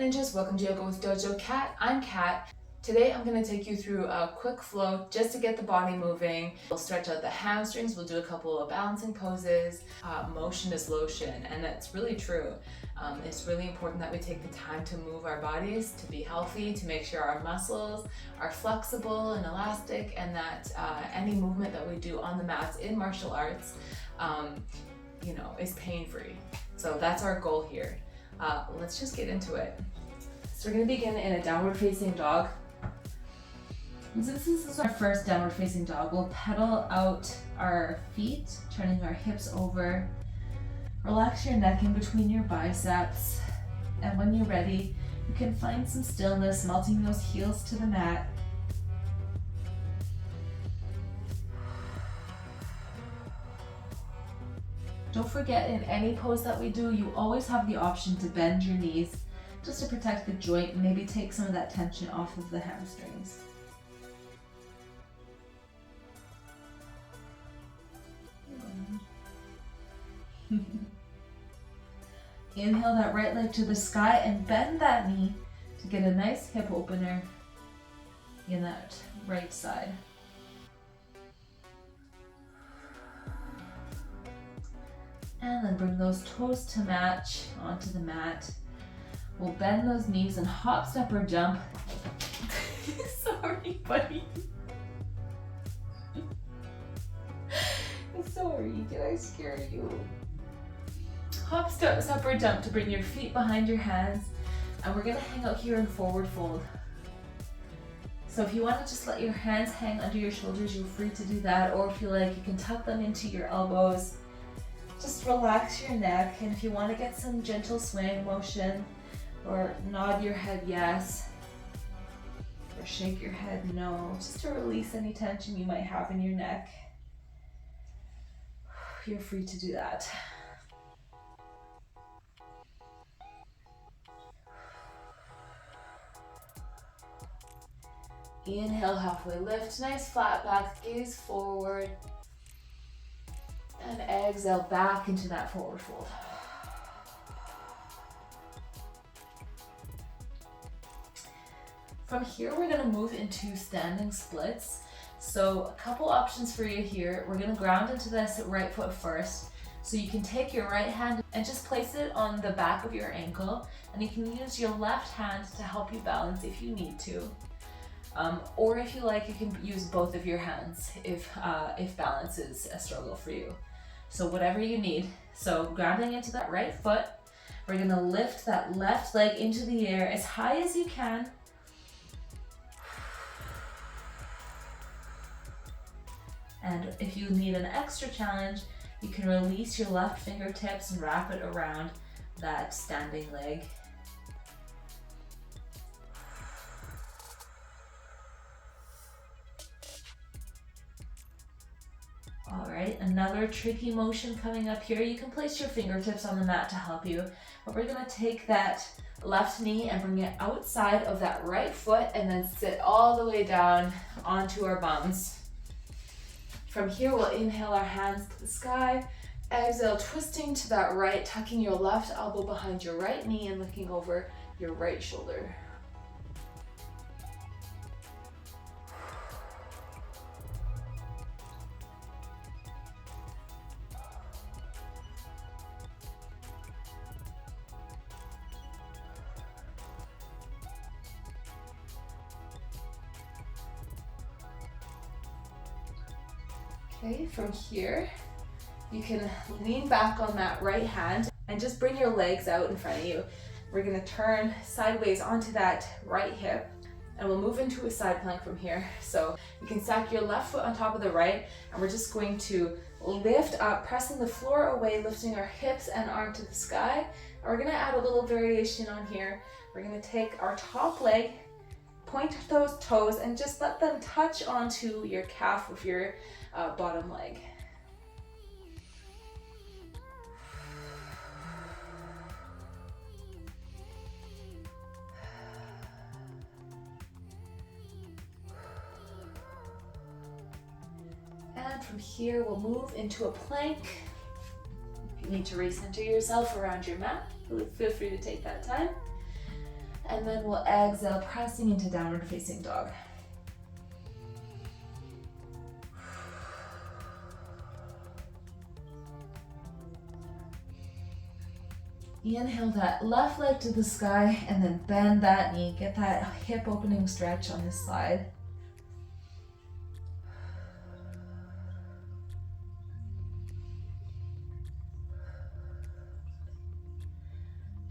Ninjas? Welcome to Yoga with Dojo Kat. I'm Kat. Today I'm going to take you through a quick flow just to get the body moving. We'll stretch out the hamstrings, we'll do a couple of balancing poses. Motion is lotion, and that's really true. It's really important that we take the time to move our bodies, to be healthy, to make sure our muscles are flexible and elastic, and that any movement that we do on the mats in martial arts is pain-free. So that's our goal here. Let's just get into it. So we're going to begin in a downward facing dog. And since this is our first downward facing dog, we'll pedal out our feet, turning our hips over. Relax your neck in between your biceps. And when you're ready, you can find some stillness, melting those heels to the mat. Don't forget, in any pose that we do, you always have the option to bend your knees just to protect the joint and maybe take some of that tension off of the hamstrings. Inhale that right leg to the sky and bend that knee to get a nice hip opener in that right side. And then bring those toes to match onto the mat. We'll bend those knees and hop, step, or jump. Sorry, buddy. Sorry, did I scare you? Hop, step, or jump to bring your feet behind your hands. And we're gonna hang out here in forward fold. So if you want to just let your hands hang under your shoulders, you're free to do that. Or if you like, you can tuck them into your elbows. Just relax your neck, and if you want to get some gentle swaying motion, or nod your head yes, or shake your head no, just to release any tension you might have in your neck, you're free to do that. Inhale, halfway lift, nice flat back, gaze forward. And exhale back into that forward fold. From here, we're gonna move into standing splits. So a couple options for you here. We're gonna ground into this right foot first. So you can take your right hand and just place it on the back of your ankle, and you can use your left hand to help you balance if you need to. Or if you like, you can use both of your hands if balance is a struggle for you. So whatever you need. So grounding into that right foot, we're gonna lift that left leg into the air as high as you can. And if you need an extra challenge, you can release your left fingertips and wrap it around that standing leg. All right, another tricky motion coming up here. You can place your fingertips on the mat to help you, but we're gonna take that left knee and bring it outside of that right foot and then sit all the way down onto our bums. From here, we'll inhale our hands to the sky, exhale, twisting to that right, tucking your left elbow behind your right knee and looking over your right shoulder. Okay, from here, you can lean back on that right hand and just bring your legs out in front of you. We're gonna turn sideways onto that right hip, and we'll move into a side plank from here. So you can stack your left foot on top of the right, and we're just going to lift up, pressing the floor away, lifting our hips and arm to the sky. And we're gonna add a little variation on here. We're gonna take our top leg, point those toes, and just let them touch onto your calf of your bottom leg. And from here, we'll move into a plank. If you need to recenter yourself around your mat, feel free to take that time. And then we'll exhale, pressing into downward facing dog. Inhale that left leg to the sky and then bend that knee. Get that hip opening stretch on this side.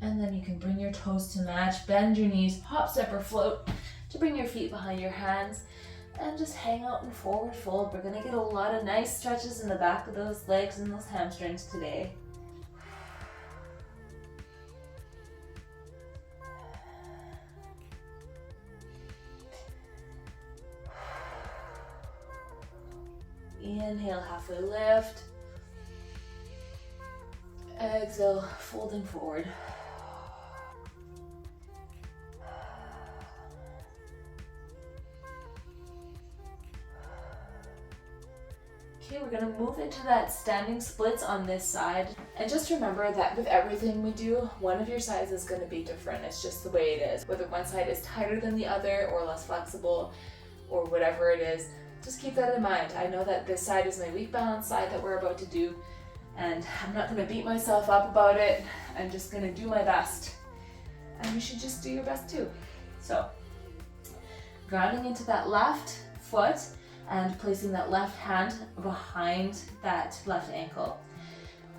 And then you can bring your toes to match, bend your knees, hop, step, or float to bring your feet behind your hands and just hang out in forward fold. We're gonna get a lot of nice stretches in the back of those legs and those hamstrings today. Inhale, halfway lift. Exhale, folding forward. Okay, we're gonna move into that standing splits on this side. And just remember that with everything we do, one of your sides is gonna be different. It's just the way it is. Whether one side is tighter than the other or less flexible or whatever it is, just keep that in mind. I know that this side is my weak balance side that we're about to do, and I'm not gonna beat myself up about it. I'm just gonna do my best. And you should just do your best too. So, grounding into that left foot, and placing that left hand behind that left ankle.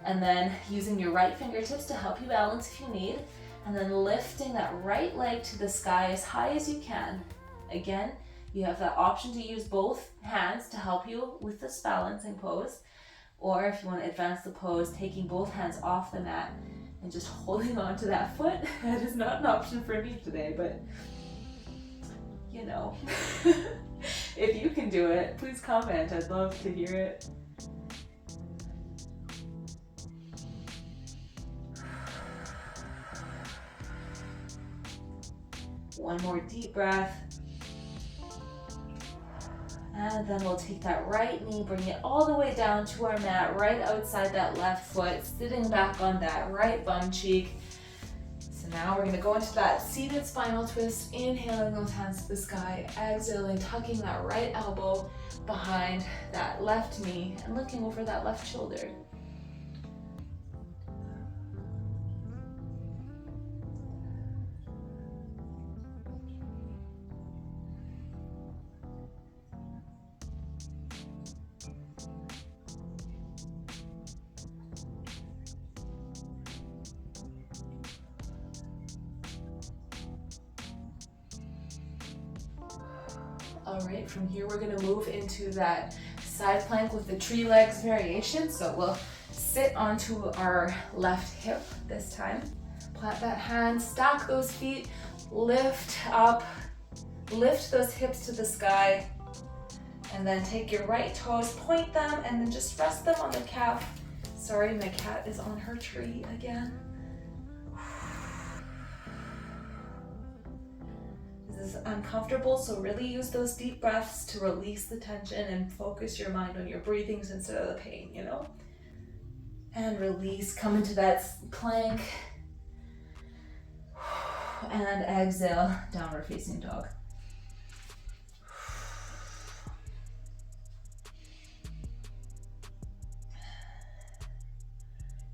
And then using your right fingertips to help you balance if you need. And then lifting that right leg to the sky as high as you can. Again, you have that option to use both hands to help you with this balancing pose. Or if you want to advance the pose, taking both hands off the mat and just holding on to that foot. That is not an option for me today, but you know. If you can do it, please comment. I'd love to hear it. One more deep breath. And then we'll take that right knee, bring it all the way down to our mat, right outside that left foot, sitting back on that right bum cheek. Now we're going to go into that seated spinal twist, inhaling those hands to the sky, exhaling, tucking that right elbow behind that left knee and looking over that left shoulder. All right, from here we're gonna move into that side plank with the tree legs variation. So we'll sit onto our left hip this time. Plant that hand, stack those feet, lift up, lift those hips to the sky, and then take your right toes, point them, and then just rest them on the calf. Sorry, my cat is on her tree again. This is uncomfortable, so really use those deep breaths to release the tension and focus your mind on your breathings instead of the pain, you know? And release, come into that plank. And exhale, downward facing dog.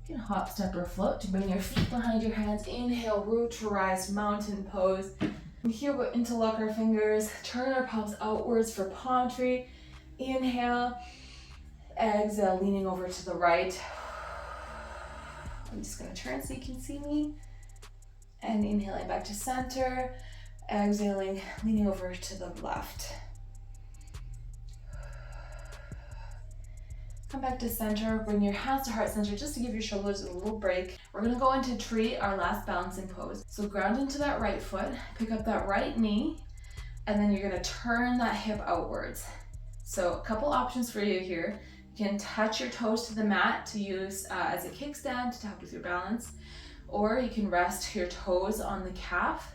You can hop, step, or float to bring your feet behind your hands. Inhale, root to rise, mountain pose. From here we'll interlock our fingers, turn our palms outwards for palm tree. Inhale, exhale, leaning over to the right. I'm just gonna turn so you can see me. And inhaling back to center, exhaling, leaning over to the left. Come back to center, bring your hands to heart center just to give your shoulders a little break. We're gonna go into tree, our last balancing pose. So ground into that right foot, pick up that right knee, and then you're gonna turn that hip outwards. So a couple options for you here. You can touch your toes to the mat to use as a kickstand to help with your balance, or you can rest your toes on the calf,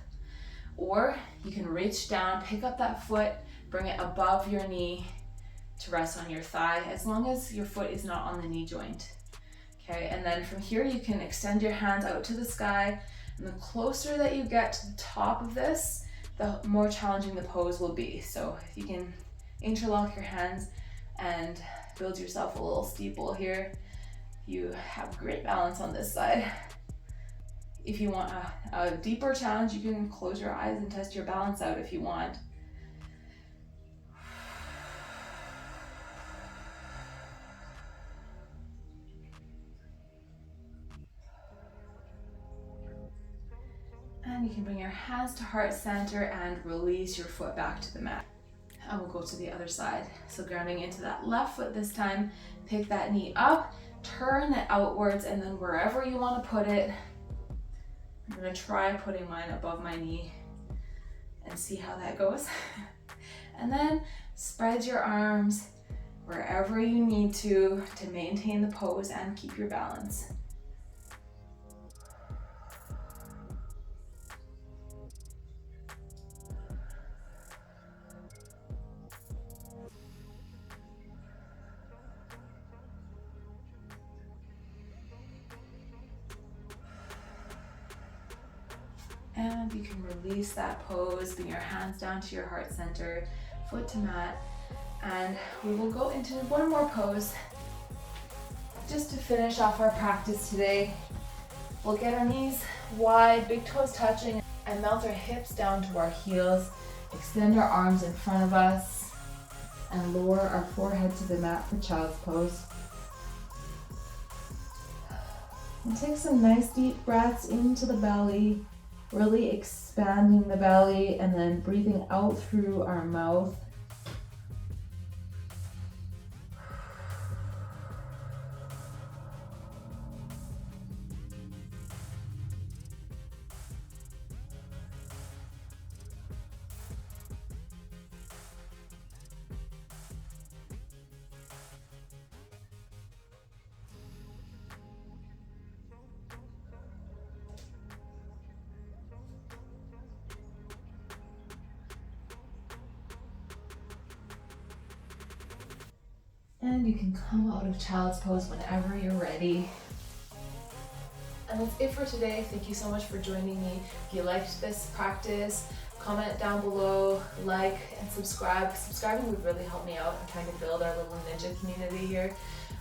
or you can reach down, pick up that foot, bring it above your knee, to rest on your thigh, as long as your foot is not on the knee joint. Okay, and then from here you can extend your hands out to the sky, And the closer that you get to the top of this, the more challenging the pose will be. So if you can interlock your hands and build yourself a little steeple here, you have great balance on this side. If you want a deeper challenge, you can close your eyes and test your balance out if you want. And you can bring your hands to heart center and release your foot back to the mat. And we'll go to the other side. So grounding into that left foot this time, pick that knee up, turn it outwards, and then wherever you want to put it, I'm gonna try putting mine above my knee and see how that goes. And then spread your arms wherever you need to maintain the pose and keep your balance. And you can release that pose, bring your hands down to your heart center, foot to mat, and we will go into one more pose just to finish off our practice today. We'll get our knees wide, big toes touching, and melt our hips down to our heels, extend our arms in front of us, and lower our forehead to the mat for child's pose. And take some nice deep breaths into the belly, really expanding the belly and then breathing out through our mouth. And you can come out of child's pose whenever you're ready. And that's it for today. Thank you so much for joining me. If you liked this practice, comment down below, like, and subscribe. Subscribing would really help me out. I'm trying to build our little ninja community here.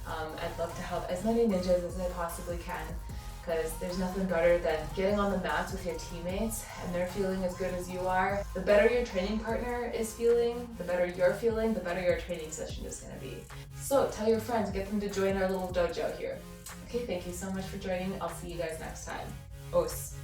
I'd love to help as many ninjas as I possibly can, because there's nothing better than getting on the mats with your teammates and they're feeling as good as you are. The better your training partner is feeling, the better you're feeling, the better your training session is going to be. So tell your friends, get them to join our little dojo here. Okay, thank you so much for joining. I'll see you guys next time. Os.